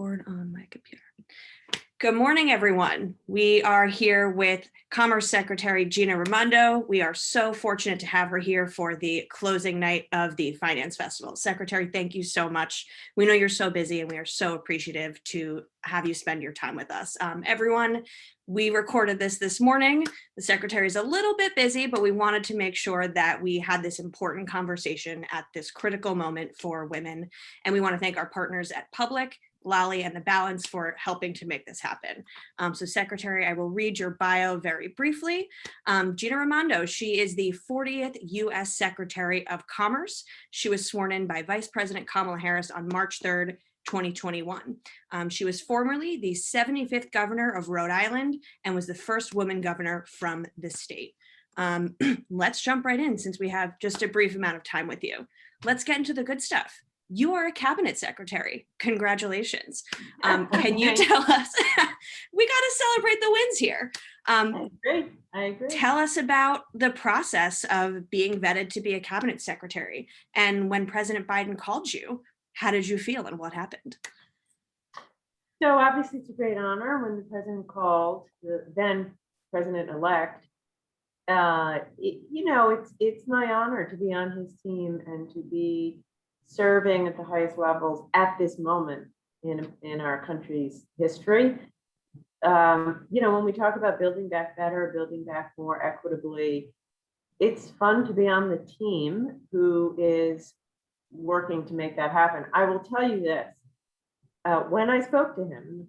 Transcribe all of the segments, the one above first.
record on my computer. Good morning, everyone. We are here with Commerce Secretary Gina Raimondo. We are so fortunate to have her here for the closing night of the Finance Festival. Secretary, thank you so much. We know you're so busy and we are so appreciative to have you spend your time with us. Everyone, we recorded this morning. The Secretary is a little bit busy, but we wanted to make sure that we had this important conversation at this critical moment for women. And we want to thank our partners at Public, Lally, and The Balance for helping to make this happen. So Secretary, I will read your bio very briefly. Gina Raimondo, she is the 40th U.S. Secretary of Commerce. She was sworn in by Vice President Kamala Harris on March 3rd, 2021. She was formerly the 75th governor of Rhode Island and was the first woman governor from the state. Let's jump right in since we have just a brief amount of time with you. Let's get into the good stuff. You are a cabinet secretary. Congratulations. Can you tell us, we got to celebrate the wins here. I agree. Tell us about the process of being vetted to be a cabinet secretary. And when President Biden called you, how did you feel and what happened? So obviously it's a great honor when the president called, the then president-elect. It's my honor to be on his team and to be serving at the highest levels at this moment in our country's history. When we talk about building back better, building back more equitably, it's fun to be on the team who is working to make that happen. I will tell you this, when I spoke to him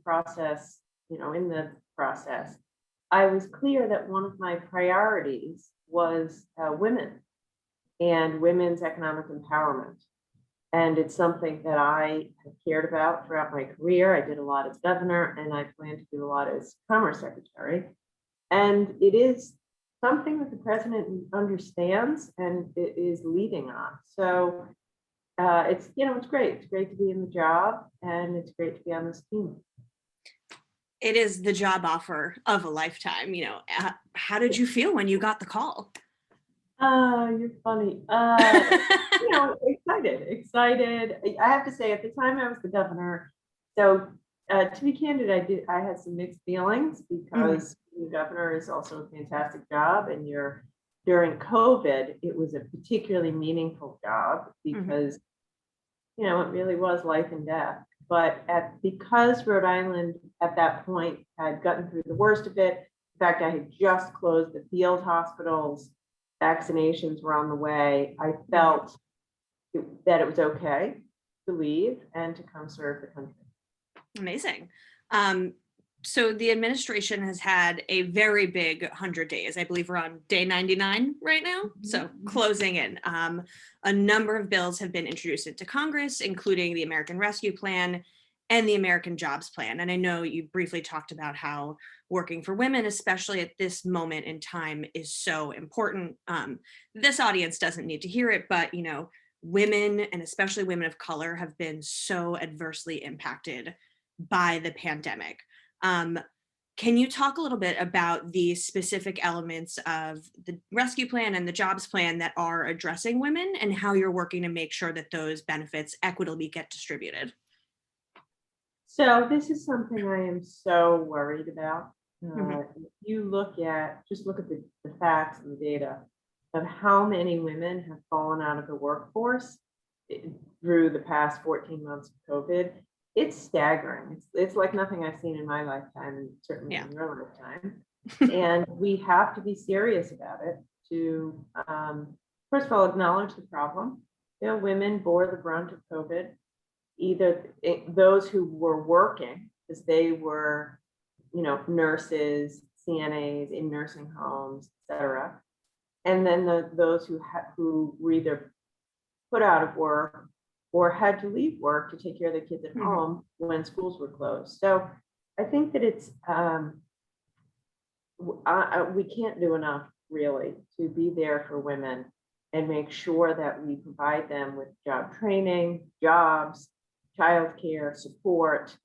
in the process, I was clear that one of my priorities was women and women's economic empowerment. And it's something that I have cared about throughout my career. I did a lot as governor, and I plan to do a lot as Commerce Secretary. And it is something that the president understands and is leading on. So it's great. It's great to be in the job, and it's great to be on this team. It is the job offer of a lifetime. How did you feel when you got the call? You're funny. Excited. I have to say, at the time I was the governor. So to be candid, I had some mixed feelings because the governor is also a fantastic job, and during COVID, it was a particularly meaningful job because it really was life and death. But because Rhode Island at that point had gotten through the worst of it, in fact, I had just closed the field hospitals. Vaccinations were on the way. I felt that it was okay to leave and to come serve the country. Amazing. So the administration has had a very big 100 days. I believe we're on day 99 right now. So closing in. A number of bills have been introduced into Congress, including the American Rescue Plan and the American Jobs Plan. And I know you briefly talked about how working for women, especially at this moment in time, is so important. This audience doesn't need to hear it, but women, and especially women of color, have been so adversely impacted by the pandemic. Can you talk a little bit about the specific elements of the rescue plan and the jobs plan that are addressing women and how you're working to make sure that those benefits equitably get distributed? So this is something I am so worried about. If you look at the facts and the data of how many women have fallen out of the workforce through the past 14 months of COVID, it's staggering. It's like nothing I've seen in my lifetime, and certainly in your lifetime. And we have to be serious about it to, first of all, acknowledge the problem. Women bore the brunt of COVID, either those who were working, because they were, nurses, CNAs in nursing homes, et cetera. And then those who were either put out of work or had to leave work to take care of their kids at home when schools were closed. So I think that it's, we can't do enough really to be there for women and make sure that we provide them with job training, jobs, childcare, support,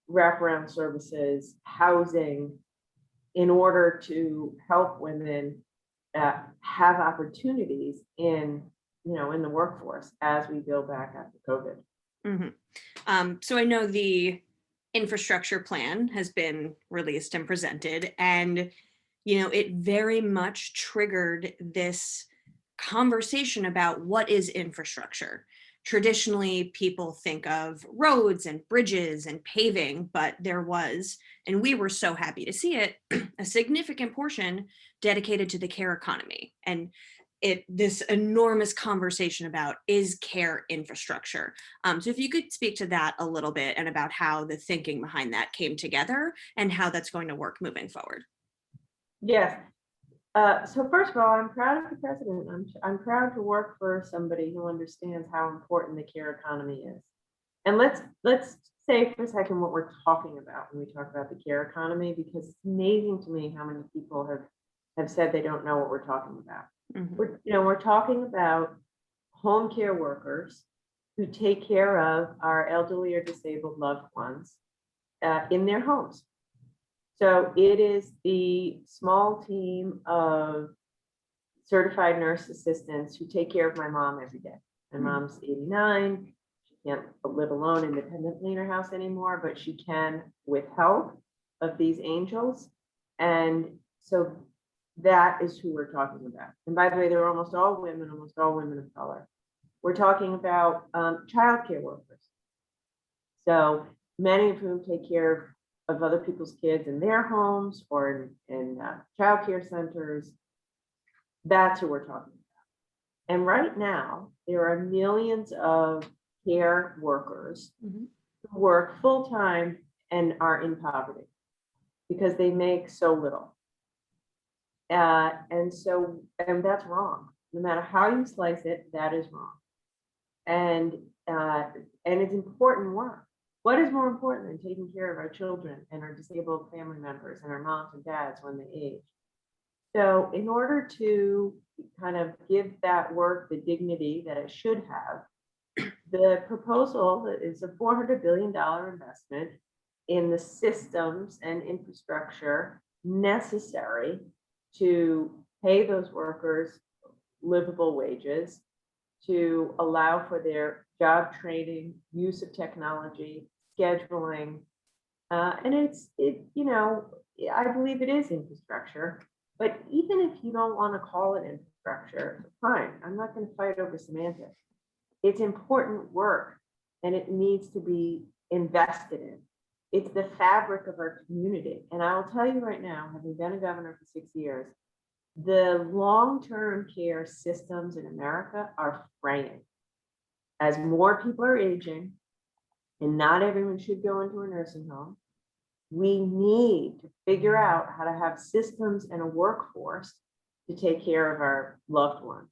wraparound services, housing, in order to help women have opportunities in the workforce as we go back after COVID. So I know the infrastructure plan has been released and presented, and it very much triggered this conversation about what is infrastructure. Traditionally, people think of roads and bridges and paving, but there was, and we were so happy to see it, a significant portion dedicated to the care economy. And this enormous conversation about, is care infrastructure? So if you could speak to that a little bit, and about how the thinking behind that came together and how that's going to work moving forward. Yes. So first of all, I'm proud of the president. I'm proud to work for somebody who understands how important the care economy is. And let's say for a second what we're talking about when we talk about the care economy, because it's amazing to me how many people have said they don't know what we're talking about. We're talking about home care workers who take care of our elderly or disabled loved ones in their homes. So it is the small team of certified nurse assistants who take care of my mom every day. My mom's 89. She can't live alone independently in her house anymore, but she can with help of these angels. And so that is who we're talking about. And by the way, they're almost all women of color. We're talking about childcare workers. So many of whom take care of other people's kids in their homes or in childcare centers. That's who we're talking about. And right now, there are millions of care workers who work full-time and are in poverty because they make so little. And that's wrong. No matter how you slice it, that is wrong. And it's important work. What is more important than taking care of our children and our disabled family members and our moms and dads when they age? So in order to kind of give that work the dignity that it should have, the proposal is a $400 billion investment in the systems and infrastructure necessary to pay those workers livable wages, to allow for their job training, use of technology, scheduling. And I believe it is infrastructure, but even if you don't want to call it infrastructure, fine, I'm not going to fight over semantics. It's important work and it needs to be invested in. It's the fabric of our community. And I will tell you right now, having been a governor for 6 years, the long-term care systems in America are fraying. As more people are aging, and not everyone should go into a nursing home, we need to figure out how to have systems and a workforce to take care of our loved ones.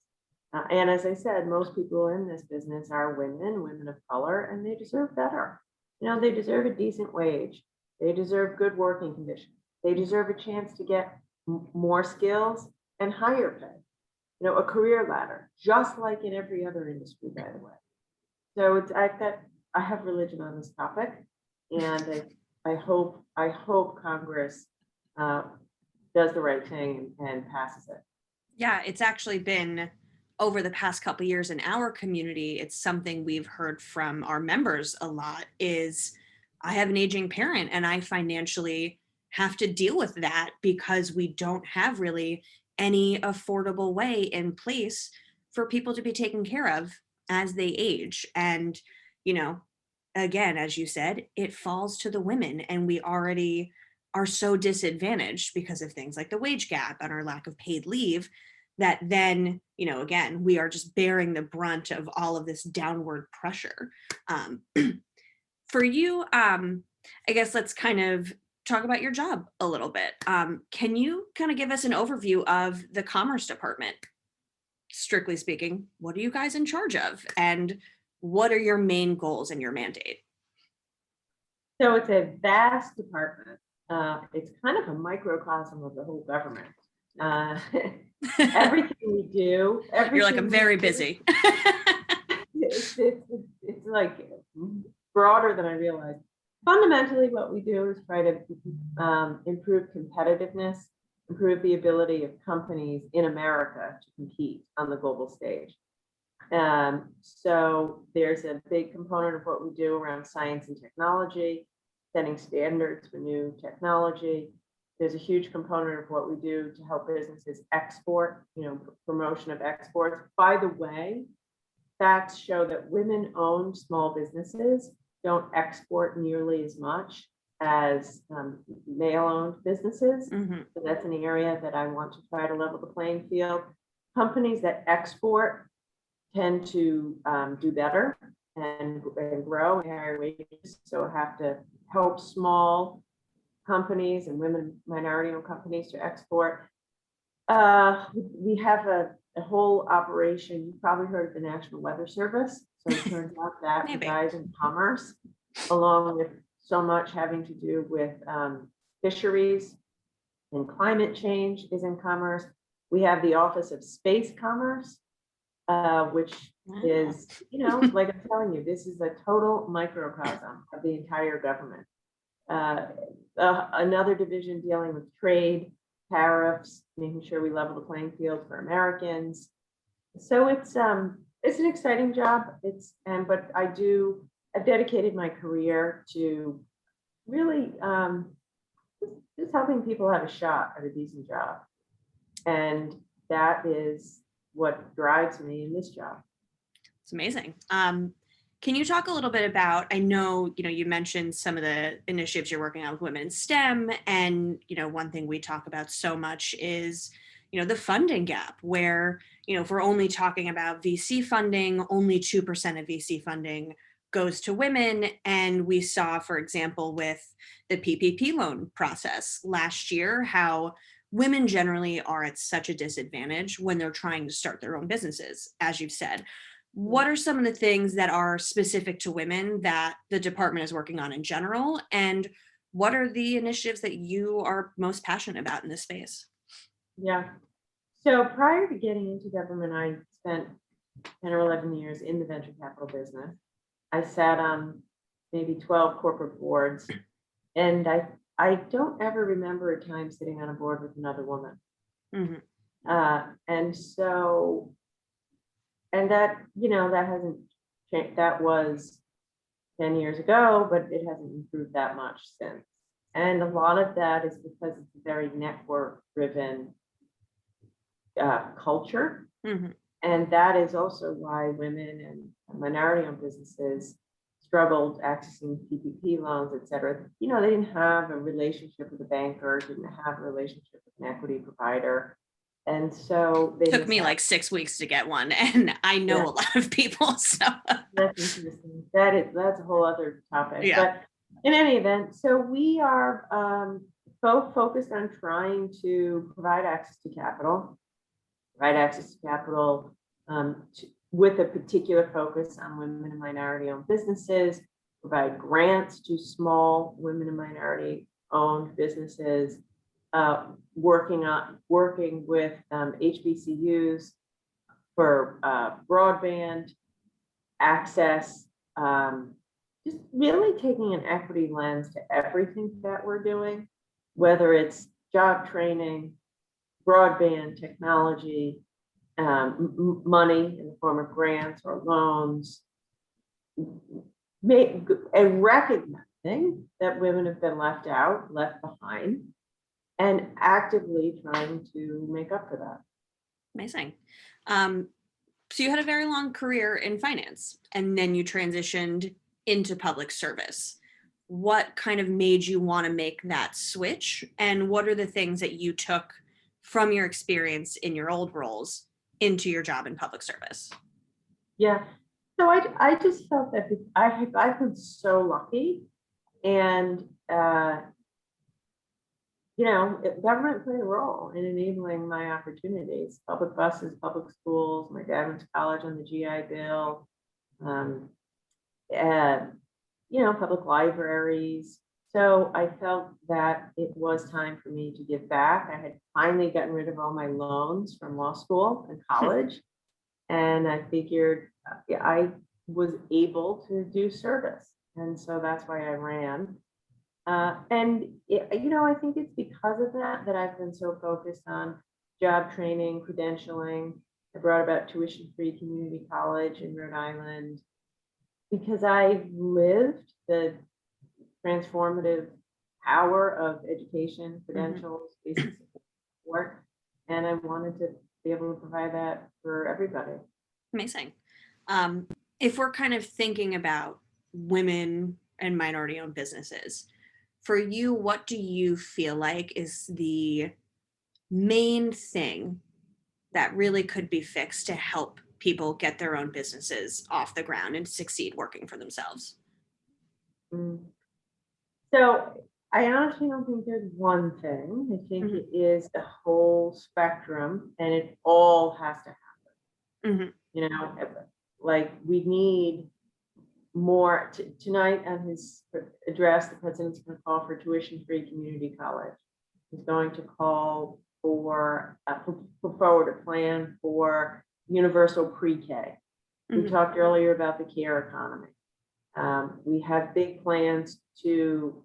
And as I said, most people in this business are women of color, and they deserve better. They deserve a decent wage. They deserve good working conditions. They deserve a chance to get more skills and higher pay, a career ladder, just like in every other industry, by the way. So I have religion on this topic, and I hope Congress does the right thing and passes it. Yeah, it's actually been over the past couple of years in our community. It's something we've heard from our members a lot is, I have an aging parent and I financially have to deal with that because we don't have really any affordable way in place for people to be taken care of as they age. And, again, as you said, it falls to the women, and we already are so disadvantaged because of things like the wage gap and our lack of paid leave, that then, again, we are just bearing the brunt of all of this downward pressure. For you, I guess let's kind of talk about your job a little bit. Can you kind of give us an overview of the Commerce Department? Strictly speaking, what are you guys in charge of? And what are your main goals and your mandate? So it's a vast department. It's kind of a microcosm of the whole government. Everything we do, You're like, I'm very busy. It's like broader than I realized. Fundamentally, what we do is try to improve competitiveness, improve the ability of companies in America to compete on the global stage. So there's a big component of what we do around science and technology. setting standards for new technology. There's a huge component of what we do to help businesses export, promotion of exports. By the way, facts show that women-owned small businesses don't export nearly as much as male-owned businesses. So that's an area that I want to try to level the playing field. Companies that export tend to do better and grow and higher wages. So have to help small companies and women minority-owned companies to export. We have a whole operation. You've probably heard of the National Weather Service. So it turns out that resides in commerce, along with so much having to do with fisheries and climate change is in commerce. We have the Office of Space Commerce, which is, like I'm telling you, this is a total microcosm of the entire government. Another division dealing with trade, tariffs, making sure we level the playing field for Americans. So it's an exciting job. But I've dedicated my career to really just helping people have a shot at a decent job. And that is what drives me in this job. It's amazing. Can you talk a little bit about, I know, you mentioned some of the initiatives you're working on with women in STEM. And, one thing we talk about so much is, the funding gap where, if we're only talking about VC funding, only 2% of VC funding goes to women. And we saw, for example, with the PPP loan process last year, how women generally are at such a disadvantage when they're trying to start their own businesses, as you've said. What are some of the things that are specific to women that the department is working on in general? And what are the initiatives that you are most passionate about in this space? Yeah. So prior to getting into government, I spent 10 or 11 years in the venture capital business. I sat on maybe 12 corporate boards, and I don't ever remember a time sitting on a board with another woman. And that, that hasn't changed. That was 10 years ago, but it hasn't improved that much since. And a lot of that is because it's a very network-driven culture. And that is also why women and minority-owned businesses struggled accessing PPP loans, et cetera. They didn't have a relationship with a banker, didn't have a relationship with an equity provider. And so it took me like 6 weeks to get one, and I know a lot of people. So that's interesting. That's a whole other topic. Yeah. But in any event, so we are both focused on trying to provide access to capital, with a particular focus on women and minority-owned businesses, provide grants to small women and minority-owned businesses, working with HBCUs for broadband access, just really taking an equity lens to everything that we're doing, whether it's job training, broadband technology, money in the form of grants or loans, and recognizing that women have been left behind, and actively trying to make up for that. Amazing. So you had a very long career in finance, and then you transitioned into public service. What kind of made you want to make that switch? And what are the things that you took from your experience in your old roles into your job in public service? Yeah. So I just felt that I've been so lucky, and government played a role in enabling my opportunities. Public buses, public schools. My dad went to college on the GI Bill. Public libraries. So I felt that it was time for me to give back. I had finally gotten rid of all my loans from law school and college. And I figured I was able to do service. And so that's why I ran. I think it's because of that I've been so focused on job training, credentialing. I brought about tuition-free community college in Rhode Island, because I've lived the transformative power of education, credentials, basic support. And I wanted to be able to provide that for everybody. Amazing. If we're kind of thinking about women and minority-owned businesses, for you, what do you feel like is the main thing that really could be fixed to help people get their own businesses off the ground and succeed working for themselves? So I honestly don't think there's one thing. I think it is the whole spectrum, and it all has to happen. You know, like we need more. Tonight on his address, the president's going to call for tuition-free community college. He's going to call for put forward a plan for universal pre-K. We talked earlier about the care economy. We have big plans to,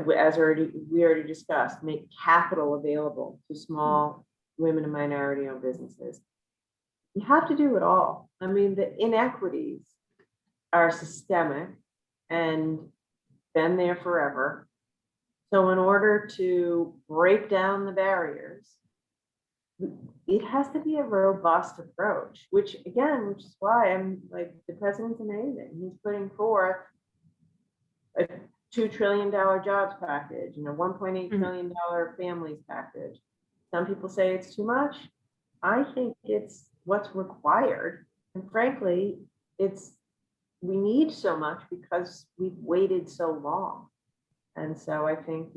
we already discussed, make capital available to small women and minority-owned businesses. You have to do it all. I mean, the inequities are systemic and been there forever. So in order to break down the barriers, it has to be a robust approach, which is why I'm like, the president's amazing. He's putting forth a $2 trillion jobs package and a $1.8 trillion families package. Some people say it's too much. I think it's what's required. And frankly, we need so much because we've waited so long. And so I think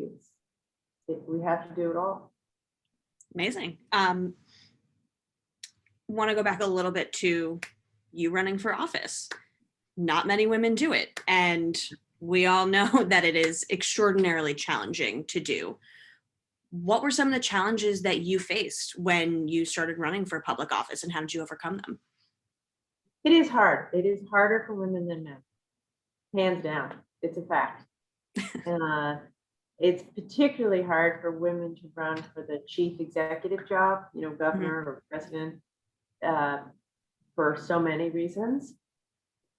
we have to do it all. Amazing. Want to go back a little bit to you running for office. Not many women do it. And we all know that it is extraordinarily challenging to do. What were some of the challenges that you faced when you started running for public office, and how did you overcome them? It is hard. It is harder for women than men. Hands down. It's a fact. It's particularly hard for women to run for the chief executive job, governor or president, for so many reasons.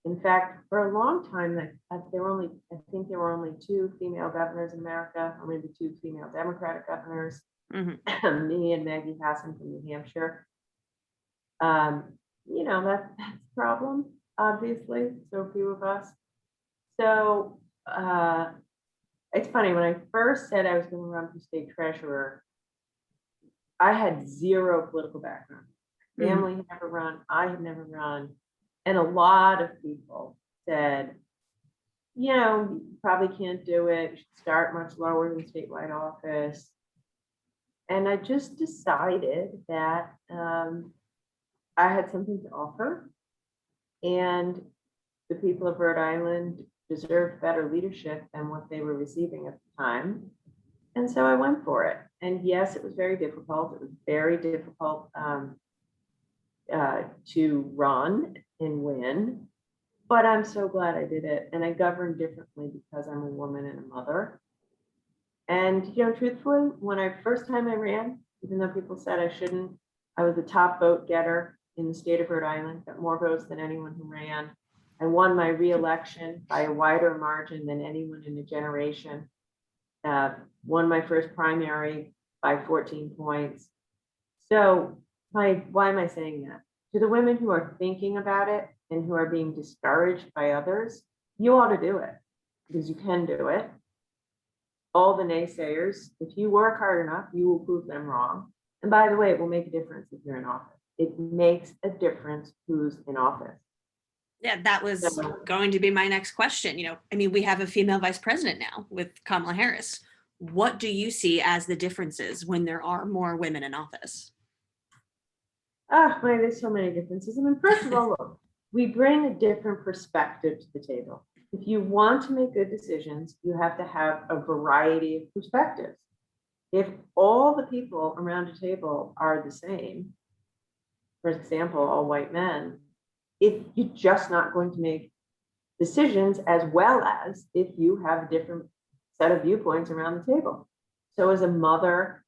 In fact, for a long time, I think there were only 2 female governors in America, or maybe 2 female Democratic governors, me and Maggie Hassan from New Hampshire. That's a problem, obviously, so few of us. So it's funny, when I first said I was going to run for state treasurer, I had zero political background. Family had never run, I had never run. And a lot of people said, you probably can't do it. You should start much lower than statewide office. And I just decided that I had something to offer. And the people of Rhode Island deserved better leadership than what they were receiving at the time. And so I went for it. And yes, it was very difficult. It was very difficult to run and win, but I'm so glad I did it. And I govern differently because I'm a woman and a mother. And, truthfully, first time I ran, even though people said I shouldn't, I was the top vote getter in the state of Rhode Island, got more votes than anyone who ran. I won my re-election by a wider margin than anyone in a generation. Won my first primary by 14 points. So why am I saying that? To the women who are thinking about it and who are being discouraged by others, you ought to do it because you can do it. All the naysayers, if you work hard enough, you will prove them wrong. And by the way, it will make a difference if you're in office. It makes a difference who's in office. Yeah, that was going to be my next question. We have a female vice president now with Kamala Harris. What do you see as the differences when there are more women in office? There's so many differences. First of all, look, we bring a different perspective to the table. If you want to make good decisions, you have to have a variety of perspectives. If all the people around a table are the same, for example, all white men, you're just not going to make decisions as well as if you have a different set of viewpoints around the table. So as a mother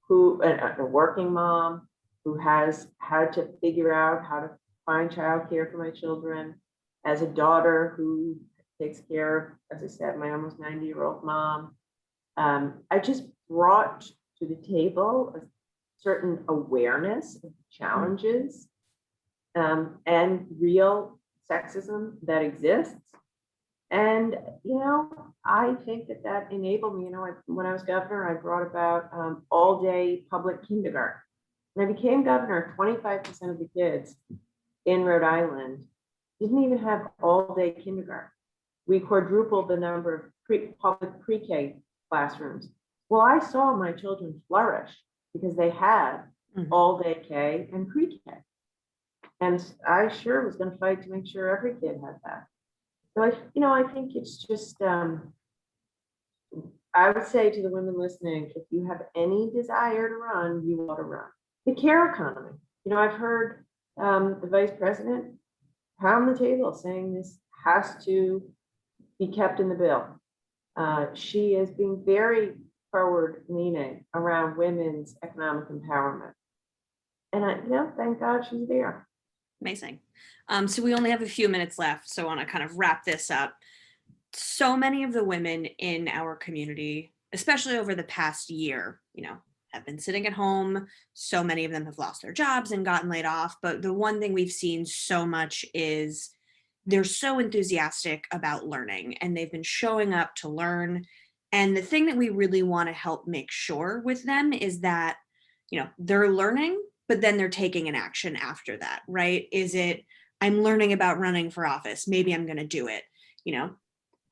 a working mom who has had to figure out how to find childcare for my children, as a daughter who takes care of, as I said, my almost 90-year-old mom. I just brought to the table a certain awareness of challenges and real sexism that exists. And, I think that enabled me, when I was governor, I brought about all-day public kindergarten. When I became governor, 25% of the kids in Rhode Island didn't even have all-day kindergarten. We quadrupled the number of public pre-K classrooms. Well, I saw my children flourish because they had all-day K and pre-K. And I sure was going to fight to make sure every kid had that. So I think it's just, I would say to the women listening, if you have any desire to run, you ought to run. The care economy. I've heard the vice president pound the table saying this has to be kept in the bill. She is being very forward leaning around women's economic empowerment. And thank God she's there. Amazing. So we only have a few minutes left, so I want to kind of wrap this up. So many of the women in our community, especially over the past year, have been sitting at home. So many of them have lost their jobs and gotten laid off. But the one thing we've seen so much is they're so enthusiastic about learning, and they've been showing up to learn. And the thing that we really want to help make sure with them is that, they're learning, but then they're taking an action after that, right? Is it, I'm learning about running for office, maybe I'm going to do it.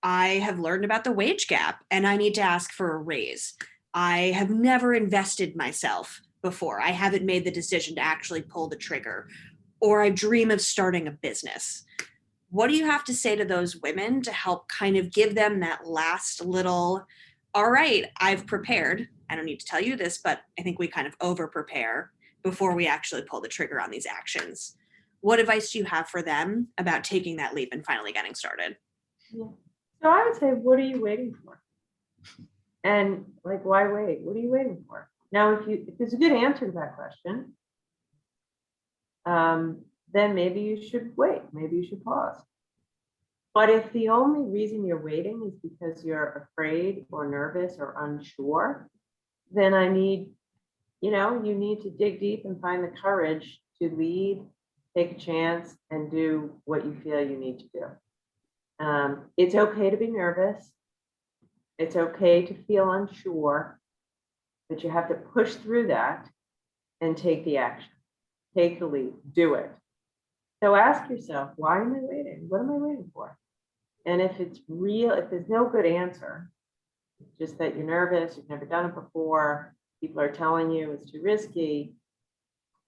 I have learned about the wage gap and I need to ask for a raise. I have never invested myself before. I haven't made the decision to actually pull the trigger, or I dream of starting a business. What do you have to say to those women to help kind of give them that last little, all right, I've prepared. I don't need to tell you this, but I think we kind of over prepare before we actually pull the trigger on these actions. What advice do you have for them about taking that leap and finally getting started? Yeah. So I would say, what are you waiting for? And why wait? What are you waiting for? Now, if there's a good answer to that question, then maybe you should wait. Maybe you should pause. But if the only reason you're waiting is because you're afraid or nervous or unsure, then you need to dig deep and find the courage to lead, take a chance, and do what you feel you need to do. It's okay to be nervous. It's okay to feel unsure, but you have to push through that and take the action, take the lead, do it. So ask yourself, why am I waiting? What am I waiting for? And if it's real, if there's no good answer, just that you're nervous, you've never done it before, people are telling you it's too risky,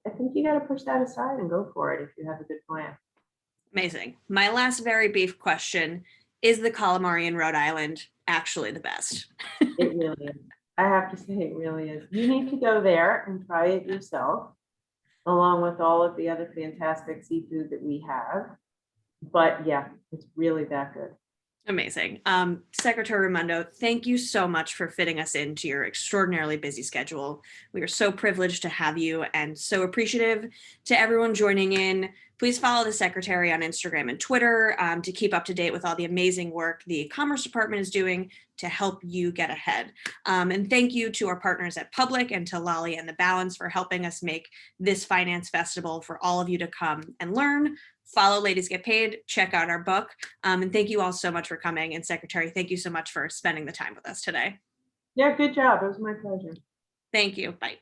I think you got to push that aside and go for it if you have a good plan. Amazing. My last very brief question, is the calamari in Rhode Island actually the best? It really is. I have to say it really is. You need to go there and try it yourself, along with all of the other fantastic seafood that we have. But yeah, it's really that good. Amazing. Secretary Raimondo, thank you so much for fitting us into your extraordinarily busy schedule. We are so privileged to have you and so appreciative to everyone joining in. Please follow the Secretary on Instagram and Twitter to keep up to date with all the amazing work the Commerce Department is doing to help you get ahead. And thank you to our partners at Public and to Lolly and the Balance for helping us make this finance festival for all of you to come and learn. Follow Ladies Get Paid, check out our book. And thank you all so much for coming. And Secretary, thank you so much for spending the time with us today. Yeah, good job. It was my pleasure. Thank you. Bye.